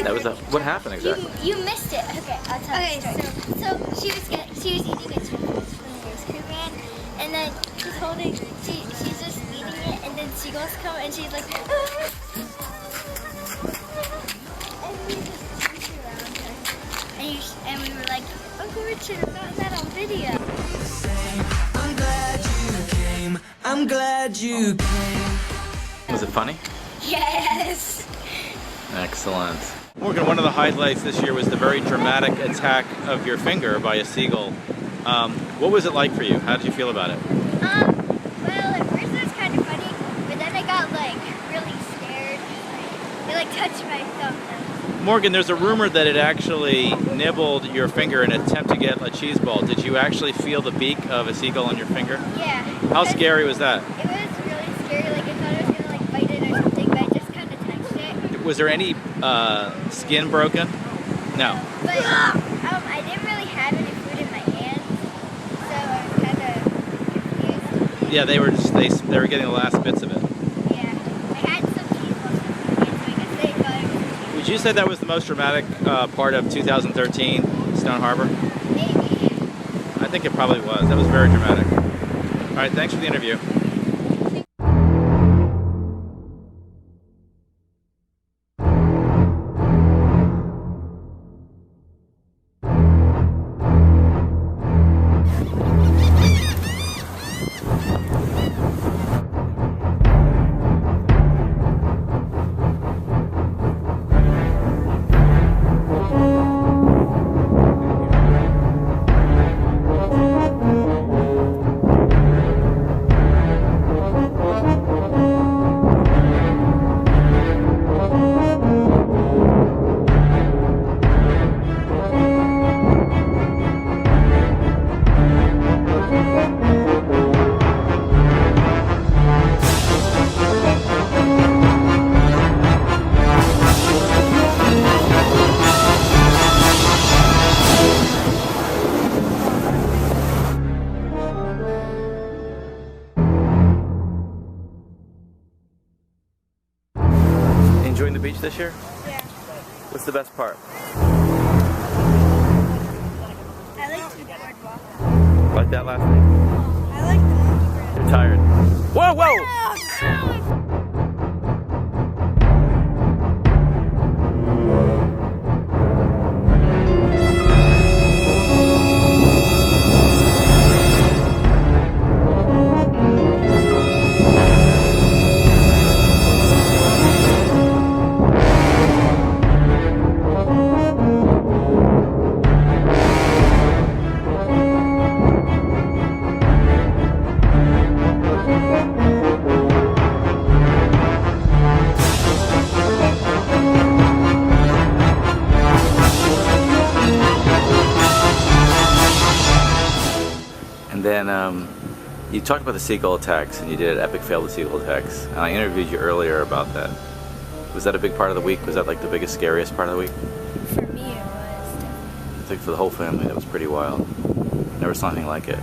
That was what happened exactly? You missed it. Okay, I'll tell you. So she was eating a chicken from the rescue van, and then she's holding. She's just eating it, and then seagulls come, and she's like. And we just pushed around her, and we were like, Uncle Richard, I've gotten that on video. I'm glad you came. I'm glad you came. Was it funny? Yes. Excellent. Morgan, one of the highlights this year was the very dramatic attack of your finger by a seagull. What was it like for you? How did you feel about it? Well, at first it was kind of funny, but then I got like really scared. It touched my thumb. Morgan, there's a rumor that it actually nibbled your finger in an attempt to get a cheese ball. Did you actually feel the beak of a seagull on your finger? Yeah. How scary was that? It was really scary. I thought it was gonna bite it or something, but I just kind of touched it. Was there any skin broken? No. But I didn't really have any food in my hands, so I was kind of confused. Yeah, they were getting the last bits of it. Yeah, I had some cheese balls in my hands, so I guess they thought it was cheese. Would you say that was the most dramatic part of 2013 Stone Harbor? Maybe. I think it probably was. That was very dramatic. All right, thanks for the interview. Enjoying the beach this year? Yeah. What's the best part? I liked the boardwalk. Like that last night? I liked the monkey bridge. You're tired. Whoa, whoa! And then you talked about the Seagull Attacks, and you did Epic Fail the Seagull Attacks. And I interviewed you earlier about that. Was that a big part of the week? Was that like the biggest, scariest part of the week? For me, it was. I think for the whole family, that was pretty wild. Never saw anything like it.